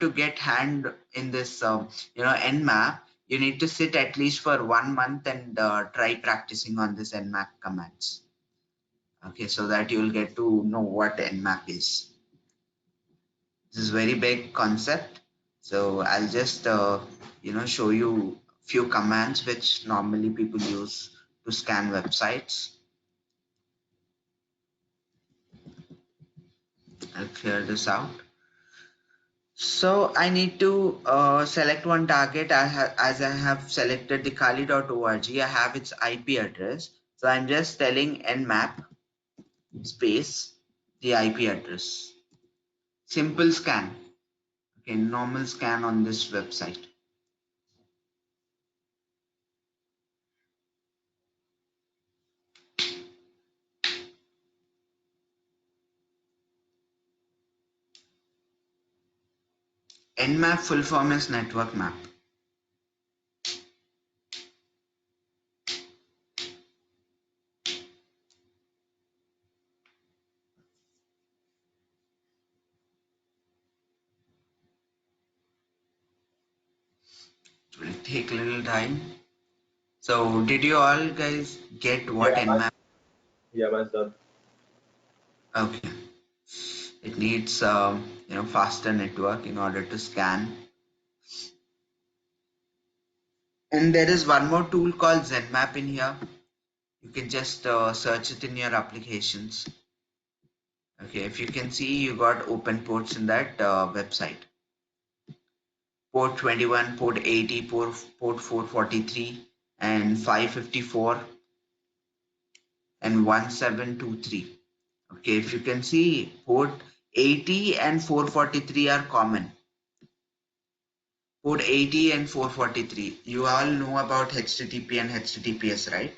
to get hand in this, Nmap, you need to sit at least for 1 month and try practicing on this Nmap commands. Okay, so that you will get to know what Nmap is. This is very big concept. So I'll just, show you few commands which normally people use to scan websites. I'll clear this out. So I need to select one target. As I have selected the Kali.org, I have its IP address. So I'm just telling nmap space the IP address. Simple scan. Okay, normal scan on this website. Nmap full form is network map. It will take a little time. So did you all guys get what Nmap? Yeah, mine's done. Okay. It needs faster network in order to scan. And there is one more tool called Zenmap in here. You can just search it in your applications. Okay, if you can see, you got open ports in that website. Port 21, port 80, port 443, and 554, and 1723. Okay, if you can see, port 80 and 443 are common. Port 80 and 443. You all know about HTTP and HTTPS, right?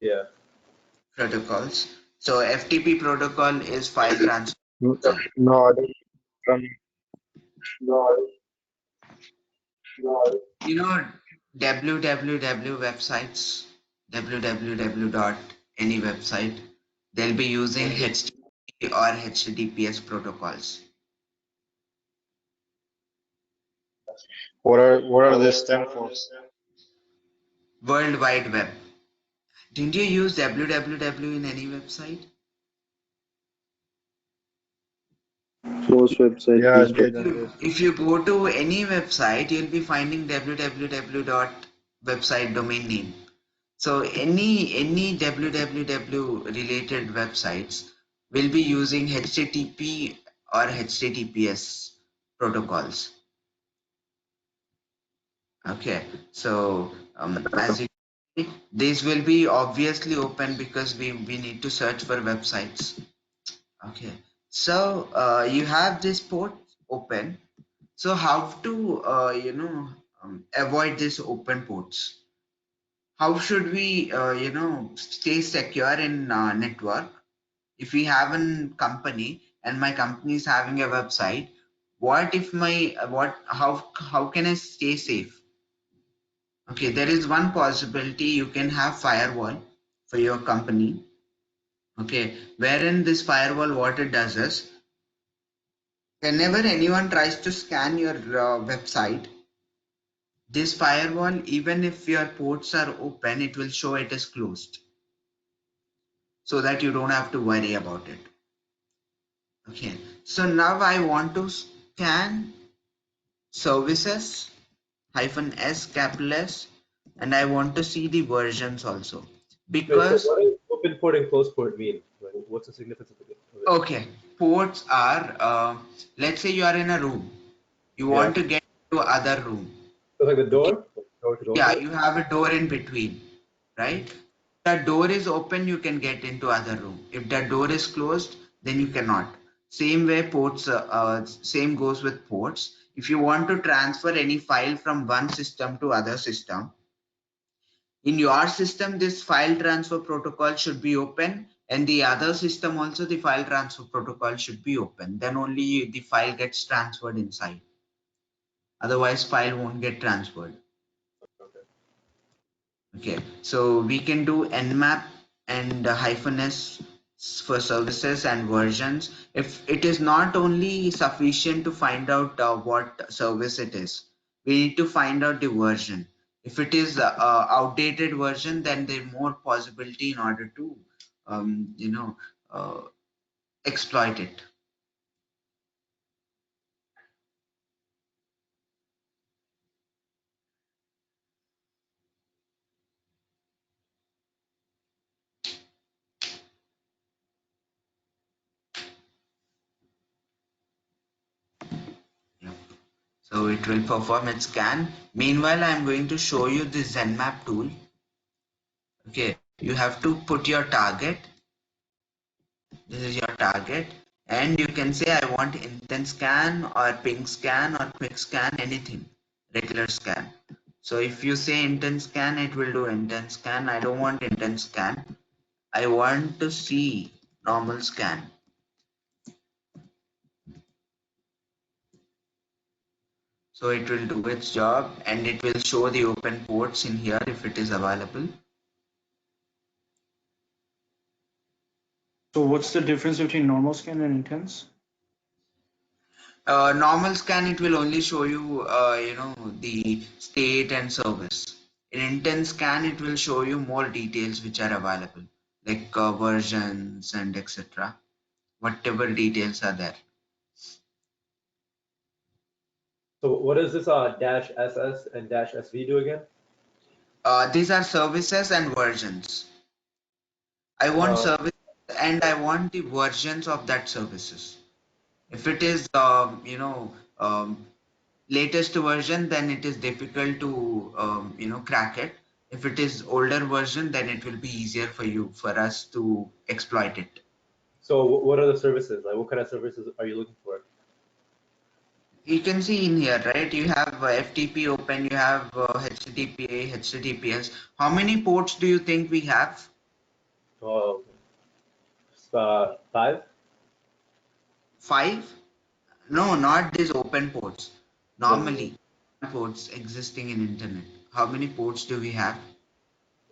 Yeah. Protocols. So FTP protocol is file transfer. No, from www websites, www dot any website, they'll be using HTTP or HTTPS protocols. what are they stand for? World Wide Web. Didn't you use www in any website? Most websites Yeah, I use did. If you go to any website, you'll be finding www dot website domain name. So any www related websites will be using HTTP or HTTPS protocols. Okay, so as you see, these will be obviously open because we need to search for websites. Okay, so you have this port open. So how to avoid this open ports? How should we stay secure in network? If we have a company and my company is having a website, what if my how can I stay safe? Okay, there is one possibility. You can have firewall for your company. Okay, wherein this firewall, what it does is, whenever anyone tries to scan your website, this firewall, even if your ports are open, it will show it is closed, so that you don't have to worry about it. Okay, so now I want to scan services -s capital S, and I want to see the versions also, because What does open port and closed port mean? Like, what's the significance of it? okay, ports are let's say you are in a room, you want to get to other room. So like the Okay. door? Door to go Yeah, through? you have a door in between, right? That door is open, you can get into other room. If that door is closed, then you cannot. Same way ports, same goes with ports. If you want to transfer any file from one system to other system, in your system, this file transfer protocol should be open, and the other system also the file transfer protocol should be open. Then only the file gets transferred inside. Otherwise, file won't get transferred. Okay, so we can do nmap and -s for services and versions. If it is not only sufficient to find out what service it is, we need to find out the version. If it is outdated version, then there's more possibility in order to um, you know uh, exploit it. Yep. So it will perform its scan. Meanwhile, I'm going to show you the Zenmap tool. Okay, you have to put your target. This is your target, and you can say I want intense scan or ping scan or quick scan, anything, regular scan. So if you say intense scan, it will do intense scan. I don't want intense scan. I want to see normal scan. So it will do its job and it will show the open ports in here if it is available. So what's the difference between normal scan and intense? Normal scan, it will only show you, the state and service. In intense scan, it will show you more details which are available, like versions and etc. Whatever details are there. So what does this dash SS and dash SV do again? These are services and versions. I want service and I want the versions of that services. If it is, latest version, then it is difficult to crack it. If it is older version, then it will be easier for us to exploit it. So what are the services? Like what kind of services are you looking for? You can see in here, right? You have FTP open, you have HTTPA, HTTPS. How many ports do you think we have? Oh, 5. 5? No, not these open ports. Then Normally, ports existing in internet. How many ports do we have?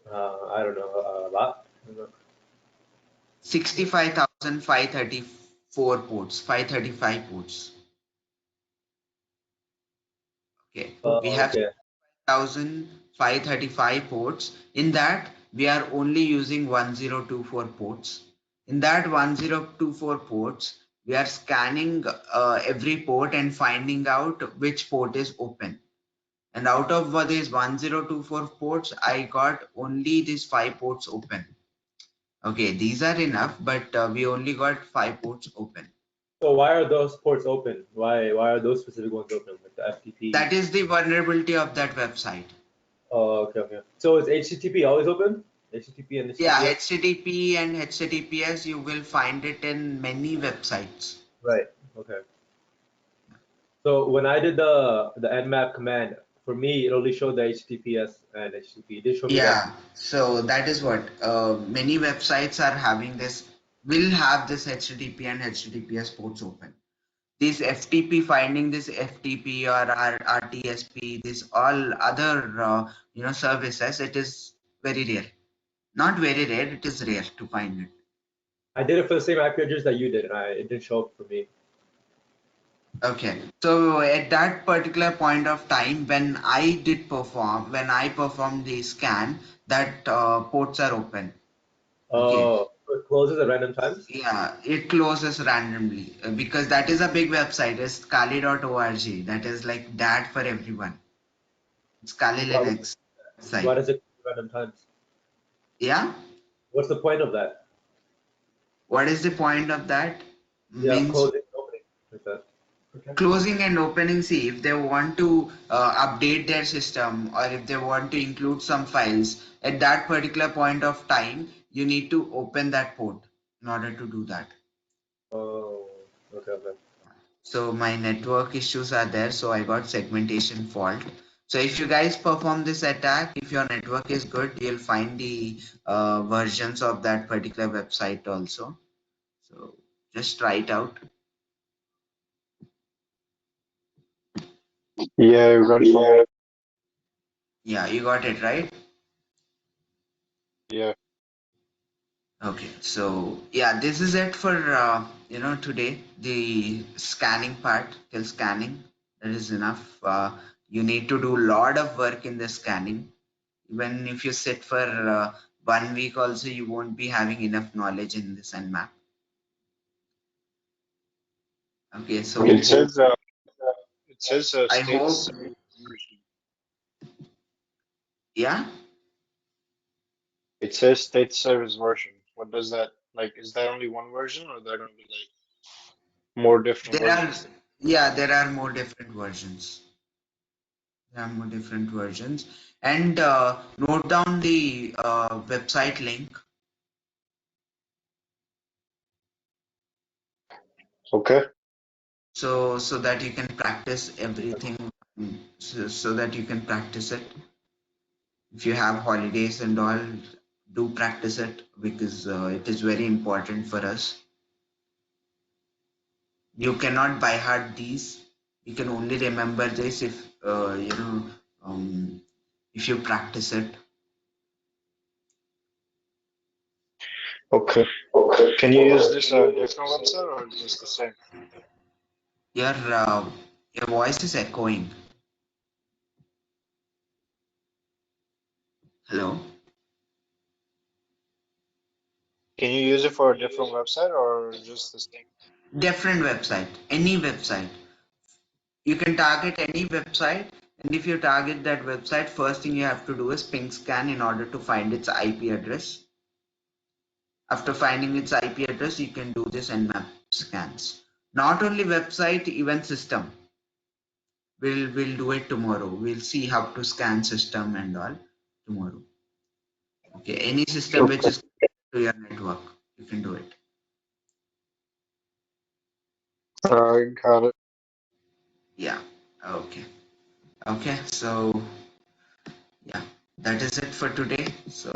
I don't know, a lot. I don't know. 65,534 ports, 535 ports. Okay, we have Okay. 1,535 ports. In that, we are only using 1024 ports. In that 1024 ports, we are scanning every port and finding out which port is open. And out of these 1024 ports, I got only these 5 ports open. Okay, these are enough, but we only got 5 ports open. So why are those ports open? Why are those specific ones open, like the FTP? That is the vulnerability of that website. Oh, okay, okay. So is HTTP always open? HTTP and Yeah, HTTPS? HTTP and HTTPS, you will find it in many websites. Right. Okay. So when I did the Nmap command, for me it only showed the HTTPS and HTTP. It did show me that. Yeah, so that is what many websites are having this, will have this HTTP and HTTPS ports open. This FTP, finding this FTP or RTSP, this all other services, it is very rare. Not very rare, it is rare to find it. I did it for the same IP address that you did, and it didn't show up for me. Okay, so at that particular point of time, when I performed the scan, that ports are open. Okay, Oh, so it closes at random times? yeah, it closes randomly because that is a big website. It's Kali.org. That is like that for everyone. It's Kali Why, Linux why site. does it close at random times? Yeah, What's the point of that? what is the point of that? Yeah, Means closing, opening, like that. Okay. closing and opening. See, if they want to update their system or if they want to include some files at that particular point of time, you need to open that port in order to do that. Oh, okay, okay. So my network issues are there, so I got segmentation fault. So if you guys perform this attack, if your network is good, you'll find the versions of that particular website also. So just try it out. Yeah, I got it. Yeah, you got it right. Yeah. Okay, so yeah, this is it for today. The scanning part, till scanning, that is enough. You need to do a lot of work in the scanning. Even if you sit for 1 week, also you won't be having enough knowledge in this Nmap. Okay, so It says I hope, states version. yeah, It says state service version. What does that like? Is that only one version, or there gonna be like more different there are, versions? yeah, there are more different versions. There are more different versions, and note down the website link Okay. so that you can practice everything, so that you can practice it. If you have holidays and all, do practice it because it is very important for us. You cannot by heart these. You can only remember this if um, if you practice it. Okay. Can you use this different website or just the same? Your voice is echoing. Hello. Can you use it for a different website or just the same? Different website, any website. You can target any website, and if you target that website, first thing you have to do is ping scan in order to find its IP address. After finding its IP address, you can do this Nmap scans. Not only website, even system. We'll do it tomorrow. We'll see how to scan system and all tomorrow. Okay, any system which Okay. is to your network, you can do it. Got it. Yeah. Okay. Okay. So yeah, that is it for today. So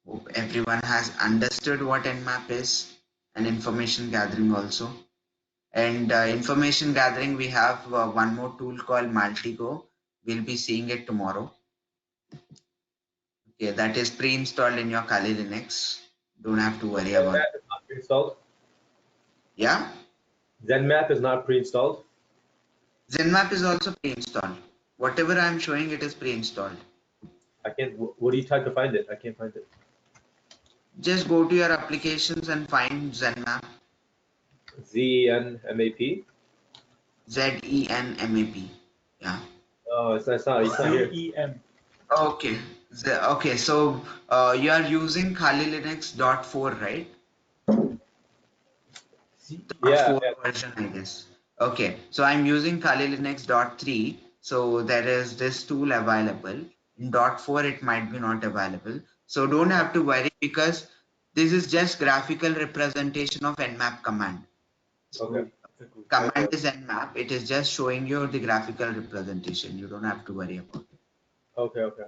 hope everyone has understood what Nmap is and information gathering also. And information gathering, we have one more tool called Multigo. We'll be seeing it tomorrow. Okay, that is pre-installed in your Kali Linux. Don't have to worry about it. Zenmap is not pre-installed. Yeah, Zenmap is not pre-installed. Zenmap is also pre-installed. Whatever I'm showing, it is pre-installed. I can't. What do you type to find it? I can't find it. Just go to your applications and find Zenmap. Zenmap. Zenmap. Yeah. Oh, it's not here. CEM. Okay. Okay. So you are using Kali Linux .4, right? Dot Yeah, 4 yeah. version, I guess. Okay, so I'm using Kali Linux .3. So there is this tool available. In .4, it might be not available. So don't have to worry because this is just graphical representation of Nmap command. Okay. So command is Nmap. It is just showing you the graphical representation. You don't have to worry about it. Okay. Okay.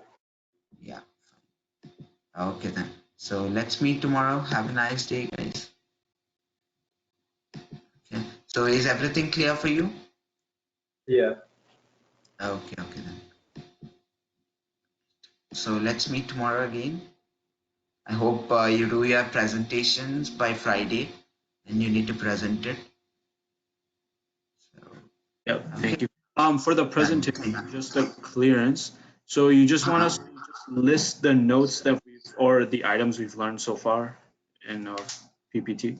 Yeah. Okay then. So let's meet tomorrow. Have a nice day, guys. Okay. So is everything clear for you? Yeah. Okay. Okay then. So let's meet tomorrow again. I hope you do your presentations by Friday and you need to present it. So, Yep, okay. thank you. For the presentation, just a clearance. So you just want us to just list the notes that we've, or the items we've learned so far in our PPT?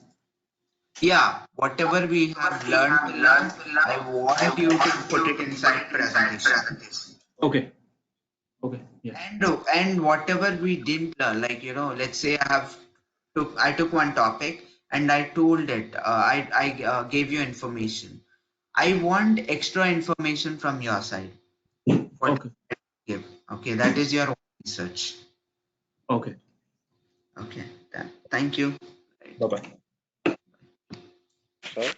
Yeah, whatever we have learned till now, I want you to put it inside presentation. Okay, okay, yeah. And whatever we didn't learn, like let's say I took one topic and I told it, I gave you information. I want extra information from your side. What Okay, give? Okay, that is your own research. okay. Okay, done. Thank you. Bye-bye. Okay.